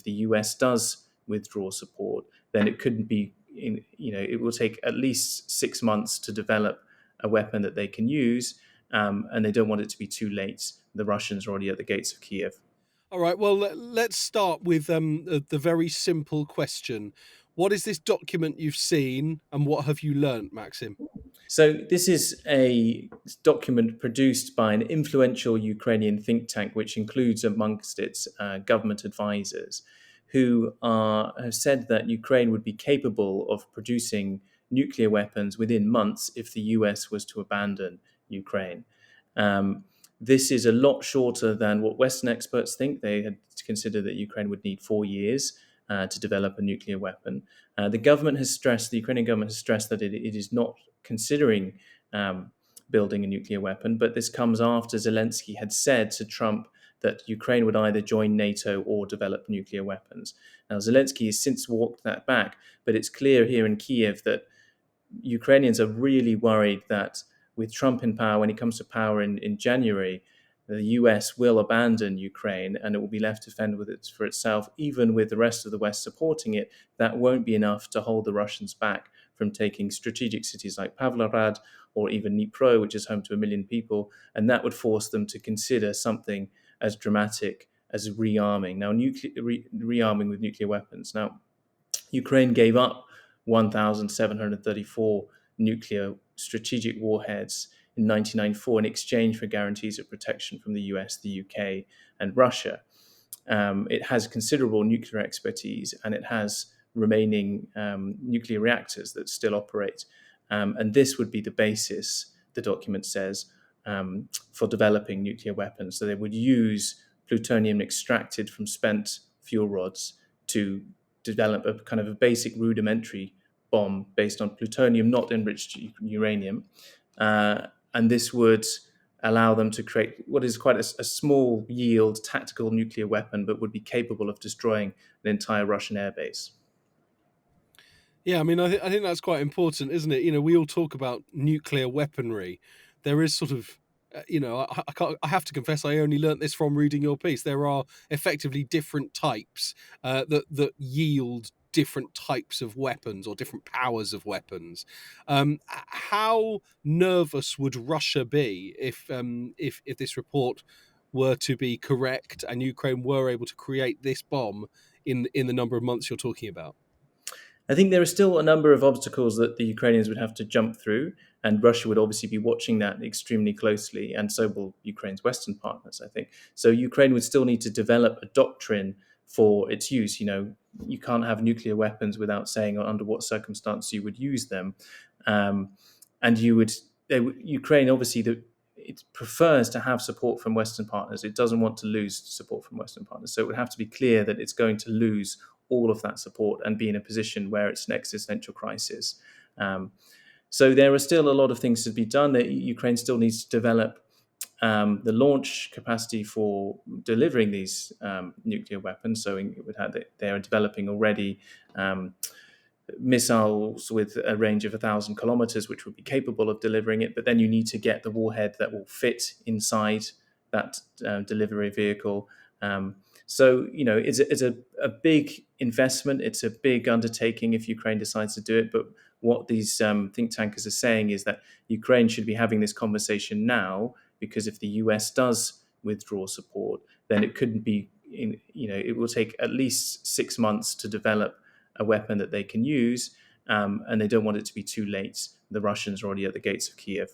if the US does withdraw support, then it couldn't be, it will take at least 6 months to develop a weapon that they can use, and they don't want it to be too late. The Russians are already at the gates of Kyiv. All right. Well, let's start with the very simple question. What is this document you've seen, and what have you learnt, Maxim? So this is a document produced by an influential Ukrainian think tank, which includes amongst its government advisors, who have said that Ukraine would be capable of producing nuclear weapons within months if the US was to abandon Ukraine. Um, this is a lot shorter than what Western experts think. They had considered that Ukraine would need 4 years to develop a nuclear weapon. The Ukrainian government has stressed that it is not considering building a nuclear weapon, but this comes after Zelensky had said to Trump that Ukraine would either join NATO or develop nuclear weapons. Now, Zelensky has since walked that back, but it's clear here in Kyiv that Ukrainians are really worried that with Trump in power, when he comes to power in January, the US will abandon Ukraine and it will be left to fend for itself, even with the rest of the West supporting it. That won't be enough to hold the Russians back from taking strategic cities like Pavlograd or even Dnipro, which is home to 1 million people. And that would force them to consider something as dramatic as rearming. Now, rearming with nuclear weapons. Now, Ukraine gave up 1,734 nuclear strategic warheads in 1994 in exchange for guarantees of protection from the US, the UK, and Russia. It has considerable nuclear expertise, and it has remaining nuclear reactors that still operate. And this would be the basis, the document says, for developing nuclear weapons. So they would use plutonium extracted from spent fuel rods to develop a kind of a basic rudimentary bomb based on plutonium, not enriched uranium. And this would allow them to create what is quite a small yield tactical nuclear weapon, but would be capable of destroying an entire Russian airbase. Yeah, I mean, I think that's quite important, isn't it? We all talk about nuclear weaponry. There is sort of, I have to confess, I only learnt this from reading your piece. There are effectively different types that yield different types of weapons or different powers of weapons. How nervous would Russia be if this report were to be correct and Ukraine were able to create this bomb in the number of months you're talking about? I think there are still a number of obstacles that the Ukrainians would have to jump through, and Russia would obviously be watching that extremely closely, and so will Ukraine's Western partners, I think. So Ukraine would still need to develop a doctrine for its use. You can't have nuclear weapons without saying under what circumstance you would use them. And Ukraine obviously it prefers to have support from Western partners. It doesn't want to lose support from Western partners. So it would have to be clear that it's going to lose all of that support and be in a position where it's an existential crisis. So there are still a lot of things to be done. Ukraine still needs to develop the launch capacity for delivering these nuclear weapons. So they are developing already missiles with a range of 1,000 kilometers, which would be capable of delivering it. But then you need to get the warhead that will fit inside that delivery vehicle. So, it's a big investment. It's a big undertaking if Ukraine decides to do it. But what these think tankers are saying is that Ukraine should be having this conversation now, because if the US does withdraw support, then it couldn't be, it will take at least 6 months to develop a weapon that they can use. And they don't want it to be too late. The Russians are already at the gates of Kyiv.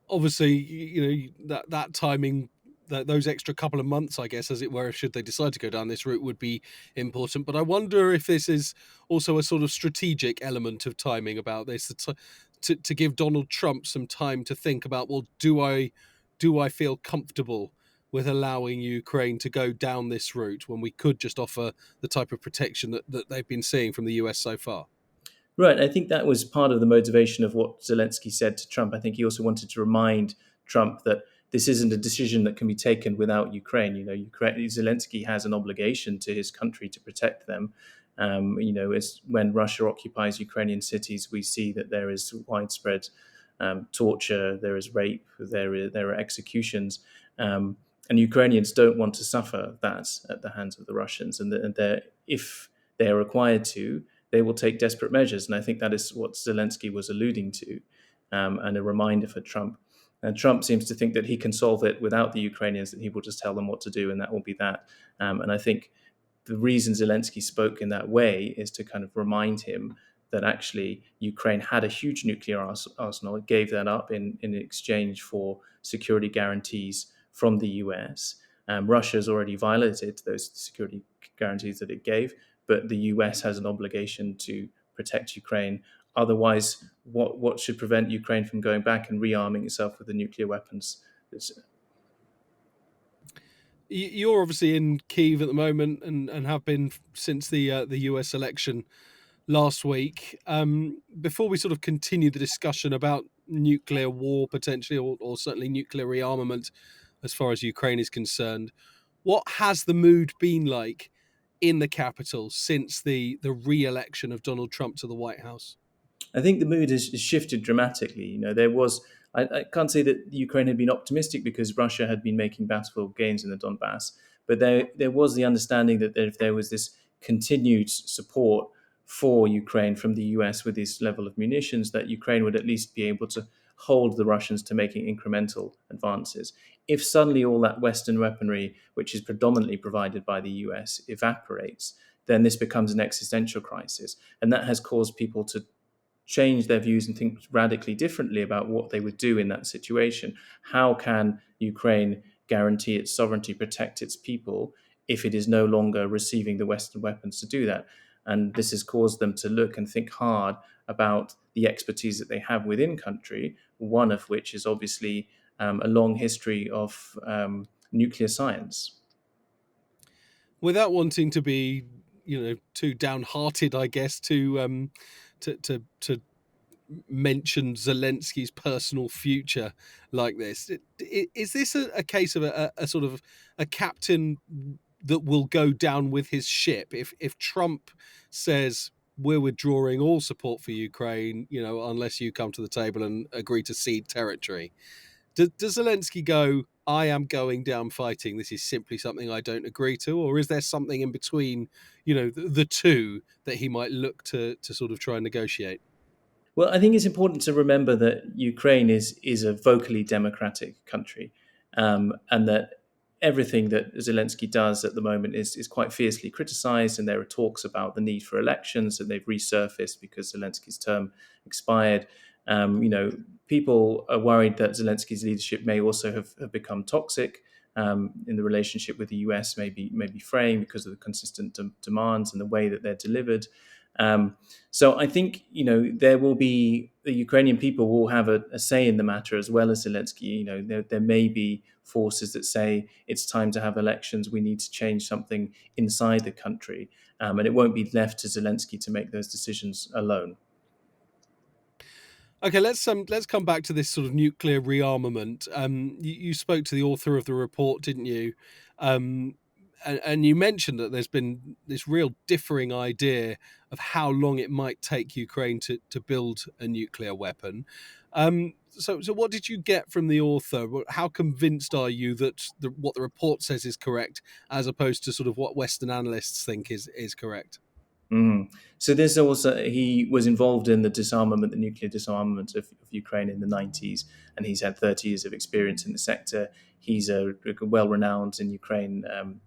Obviously, that timing, those extra couple of months, I guess, as it were, should they decide to go down this route, would be important. But I wonder if this is also a sort of strategic element of timing about this, to give Donald Trump some time to think about, well, do I feel comfortable with allowing Ukraine to go down this route when we could just offer the type of protection that they've been seeing from the US so far? Right. I think that was part of the motivation of what Zelensky said to Trump. I think he also wanted to remind Trump that this isn't a decision that can be taken without Ukraine. Zelensky has an obligation to his country to protect them. As when Russia occupies Ukrainian cities, we see that there is widespread torture, there is rape, there are executions. And Ukrainians don't want to suffer that at the hands of the Russians. And if they are required to, they will take desperate measures. And I think that is what Zelensky was alluding to, and a reminder for Trump. And Trump seems to think that he can solve it without the Ukrainians, that he will just tell them what to do, and that will be that. And I think the reason Zelensky spoke in that way is to kind of remind him that actually Ukraine had a huge nuclear arsenal. It gave that up in exchange for security guarantees from the US. Russia has already violated those security guarantees that it gave, but the US has an obligation to protect Ukraine. Otherwise, what should prevent Ukraine from going back and rearming itself with the nuclear weapons? You're obviously in Kyiv at the moment, and have been since the US election last week. Before we sort of continue the discussion about nuclear war potentially, or certainly nuclear rearmament as far as Ukraine is concerned, what has the mood been like in the capital since the re-election of Donald Trump to the White House? I think the mood has shifted dramatically. There was, I can't say that Ukraine had been optimistic because Russia had been making battlefield gains in the Donbass, but there was the understanding that if there was this continued support for Ukraine from the US with this level of munitions, that Ukraine would at least be able to hold the Russians to making incremental advances. If suddenly all that Western weaponry, which is predominantly provided by the US, evaporates, then this becomes an existential crisis. And that has caused people to change their views and think radically differently about what they would do in that situation. How can Ukraine guarantee its sovereignty, protect its people, if it is no longer receiving the Western weapons to do that? And this has caused them to look and think hard about the expertise that they have within country, one of which is obviously a long history of nuclear science. Without wanting to be, too downhearted, I guess, to mention Zelensky's personal future like this. Is this a case of a sort of a captain that will go down with his ship if Trump says we're withdrawing all support for Ukraine, unless you come to the table and agree to cede territory? Does Zelensky go, I am going down fighting, this is simply something I don't agree to? Or is there something in between, the two that he might look to sort of try and negotiate? Well, I think it's important to remember that Ukraine is a vocally democratic country, and that everything that Zelensky does at the moment is quite fiercely criticized. And there are talks about the need for elections, and they've resurfaced because Zelensky's term expired. People are worried that Zelensky's leadership may also have become toxic in the relationship with the US, maybe fraying because of the consistent demands and the way that they're delivered. So I think there will be the Ukrainian people will have a say in the matter as well as Zelensky. There may be forces that say it's time to have elections. We need to change something inside the country, and it won't be left to Zelensky to make those decisions alone. Okay, let's come back to this sort of nuclear rearmament. You spoke to the author of the report, didn't you? And you mentioned that there's been this real differing idea of how long it might take Ukraine to build a nuclear weapon. So what did you get from the author? How convinced are you that what the report says is correct, as opposed to sort of what Western analysts think is correct? Mm. So there's also he was involved in the nuclear disarmament of Ukraine in the 90s, and he's had 30 years of experience in the sector. He's a well-renowned in Ukraine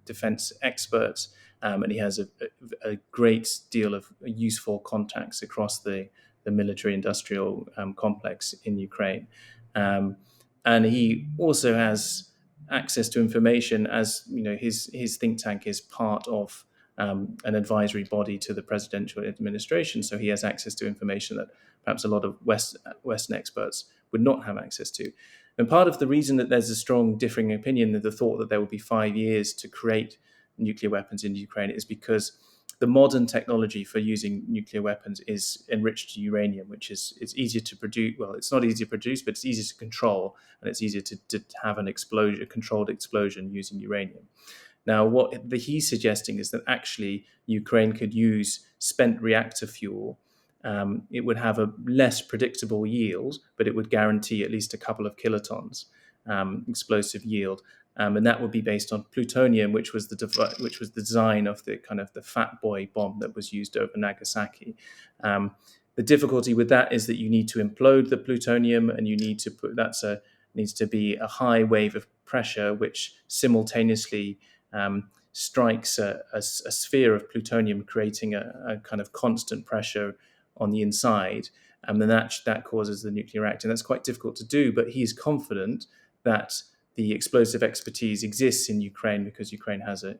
defense expert, and he has a great deal of useful contacts across the military-industrial complex in Ukraine. And he also has access to information, as his think tank is part of an advisory body to the presidential administration. So he has access to information that perhaps a lot of Western experts would not have access to. And part of the reason that there's a strong differing opinion, the thought that there will be 5 years to create nuclear weapons in Ukraine, is because the modern technology for using nuclear weapons is enriched uranium, which is it's easier to produce. Well, it's not easy to produce, but it's easier to control, and it's easier to have a controlled explosion using uranium. Now, what he's suggesting is that actually Ukraine could use spent reactor fuel. It would have a less predictable yield, but it would guarantee at least a couple of kilotons explosive yield. and that would be based on plutonium, which was the design of the kind of the Fat Boy bomb that was used over Nagasaki. The difficulty with that is that you need to implode the plutonium, and you need to needs to be a high wave of pressure, which simultaneously strikes a sphere of plutonium, creating a kind of constant pressure on the inside. And then that causes the nuclear reactor. And that's quite difficult to do, but he's confident that the explosive expertise exists in Ukraine because Ukraine has a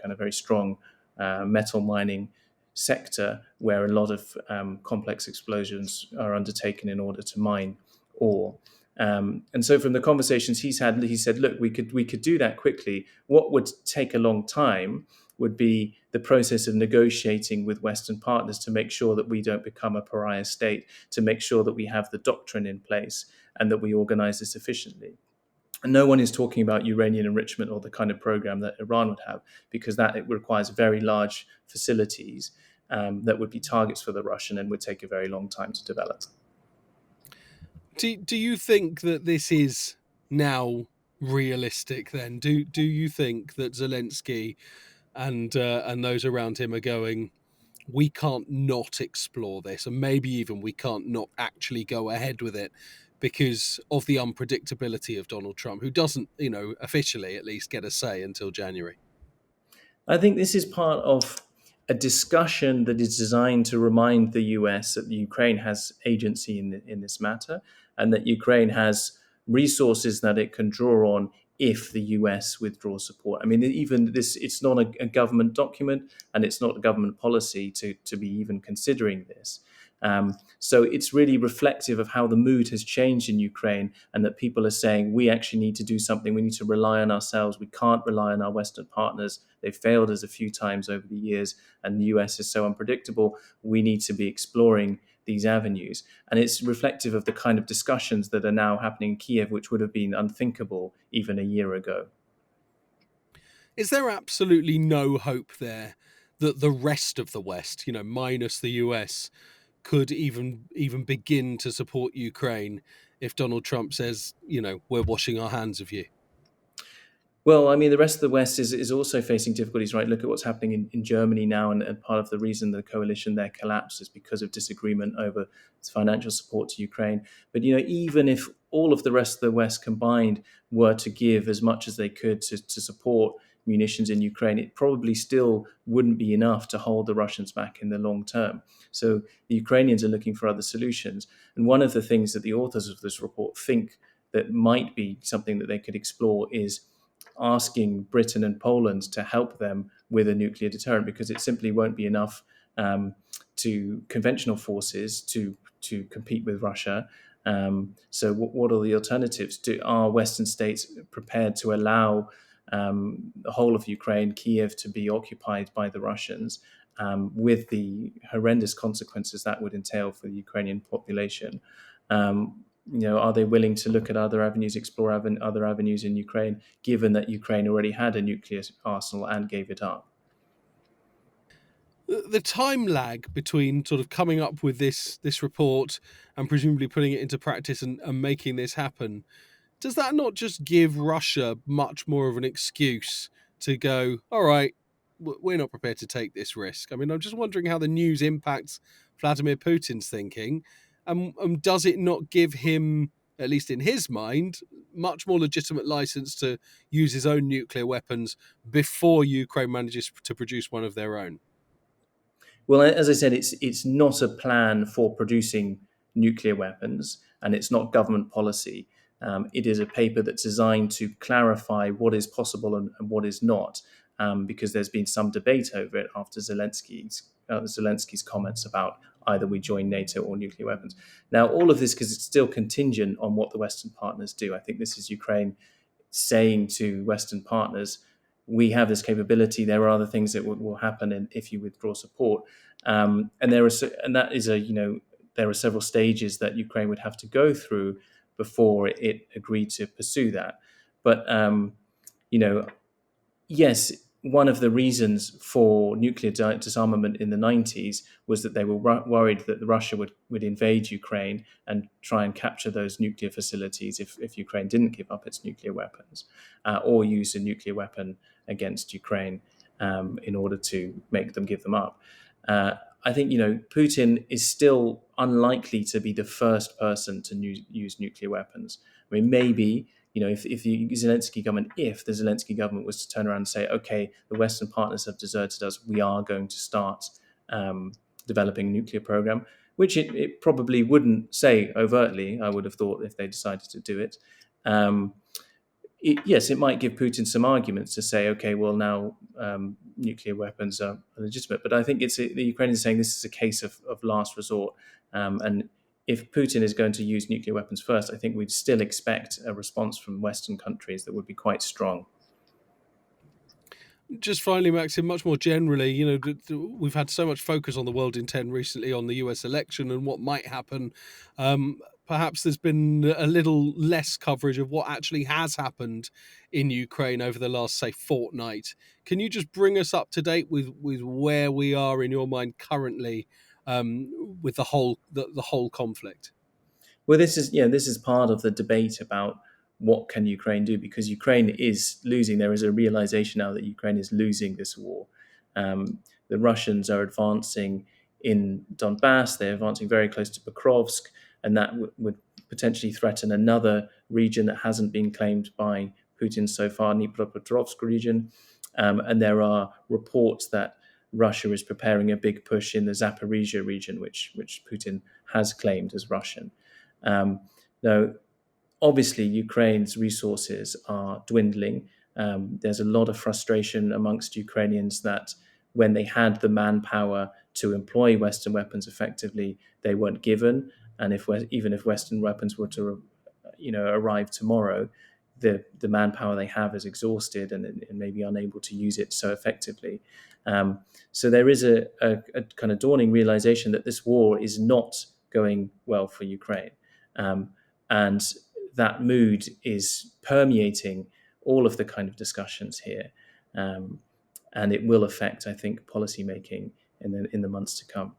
kind of very strong metal mining sector where a lot of complex explosions are undertaken in order to mine ore. And so from the conversations he's had, he said, look, we could do that quickly. What would take a long time would be the process of negotiating with Western partners to make sure that we don't become a pariah state, to make sure that we have the doctrine in place and that we organize this efficiently. And no one is talking about uranium enrichment or the kind of program that Iran would have, because it requires very large facilities that would be targets for the Russian and would take a very long time to develop. Do you think that this is now realistic then? Do you think that Zelensky and those around him are going, we can't not explore this, and maybe even we can't not actually go ahead with it because of the unpredictability of Donald Trump, who doesn't, officially at least get a say until January? I think this is part of a discussion that is designed to remind the US that Ukraine has agency in this matter, and that Ukraine has resources that it can draw on if the US withdraws support. I mean, even this, it's not a government document, and it's not a government policy to be even considering this. So it's really reflective of how the mood has changed in Ukraine, and that people are saying, we actually need to do something. We need to rely on ourselves. We can't rely on our Western partners. They've failed us a few times over the years, and the US is so unpredictable. We need to be exploring these avenues. And it's reflective of the kind of discussions that are now happening in Kyiv, which would have been unthinkable even a year ago. Is there absolutely no hope there that the rest of the West, minus the US, could even begin to support Ukraine if Donald Trump says, we're washing our hands of you? Well, I mean, the rest of the West is also facing difficulties, right? Look at what's happening in Germany now, and part of the reason the coalition there collapsed is because of disagreement over its financial support to Ukraine. But, even if all of the rest of the West combined were to give as much as they could to support munitions in Ukraine, it probably still wouldn't be enough to hold the Russians back in the long term. So the Ukrainians are looking for other solutions. And one of the things that the authors of this report think that might be something that they could explore is asking Britain and Poland to help them with a nuclear deterrent, because it simply won't be enough to conventional forces to compete with Russia. So what are the alternatives? Are Western states prepared to allow the whole of Ukraine, Kyiv, to be occupied by the Russians, with the horrendous consequences that would entail for the Ukrainian population? Are they willing to look at other avenues, explore other avenues in Ukraine, given that Ukraine already had a nuclear arsenal and gave it up? The time lag between sort of coming up with this report and presumably putting it into practice and making this happen, does that not just give Russia much more of an excuse to go, all right, we're not prepared to take this risk? I mean, I'm just wondering how the news impacts Vladimir Putin's thinking. Does it not give him, at least in his mind, much more legitimate license to use his own nuclear weapons before Ukraine manages to produce one of their own? Well, as I said, it's not a plan for producing nuclear weapons, and it's not government policy. It is a paper that's designed to clarify what is possible and what is not, because there's been some debate over it after Zelensky's comments about either we join NATO or nuclear weapons. Now, all of this, because it's still contingent on what the Western partners do. I think this is Ukraine saying to Western partners, we have this capability. There are other things that will happen if you withdraw support, and there are several stages that Ukraine would have to go through before it agreed to pursue that. But yes, one of the reasons for nuclear disarmament in the 90s was that they were worried that Russia would invade Ukraine and try and capture those nuclear facilities if Ukraine didn't give up its nuclear weapons, or use a nuclear weapon against Ukraine in order to make them give them up. I think, Putin is still unlikely to be the first person to use nuclear weapons. I mean, maybe, if the Zelensky government was to turn around and say, okay, the Western partners have deserted us, we are going to start developing a nuclear program, which it probably wouldn't say overtly, I would have thought, if they decided to do it. Yes, it might give Putin some arguments to say, okay, well, now nuclear weapons are legitimate. But I think the Ukrainians are saying this is a case of last resort. And if Putin is going to use nuclear weapons first, I think we'd still expect a response from Western countries that would be quite strong. Just finally, Maxim, much more generally, we've had so much focus on the world in 10 recently on the US election and what might happen. Perhaps there's been a little less coverage of what actually has happened in Ukraine over the last, say, fortnight. Can you just bring us up to date with where we are in your mind currently with the whole conflict? Well, this is part of the debate about what can Ukraine do, because Ukraine is losing. There is a realization now that Ukraine is losing this war. The Russians are advancing in Donbass. They're advancing very close to Pokrovsk, and that would potentially threaten another region that hasn't been claimed by Putin so far, Dnipropetrovsk region. And there are reports that Russia is preparing a big push in the Zaporizhia region, which Putin has claimed as Russian. Now, obviously, Ukraine's resources are dwindling. There's a lot of frustration amongst Ukrainians that when they had the manpower to employ Western weapons effectively, they weren't given. And even if Western weapons were to, arrive tomorrow, the manpower they have is exhausted and may be unable to use it so effectively. So there is a kind of dawning realization that this war is not going well for Ukraine. And that mood is permeating all of the kind of discussions here. And it will affect, I think, policymaking in the months to come.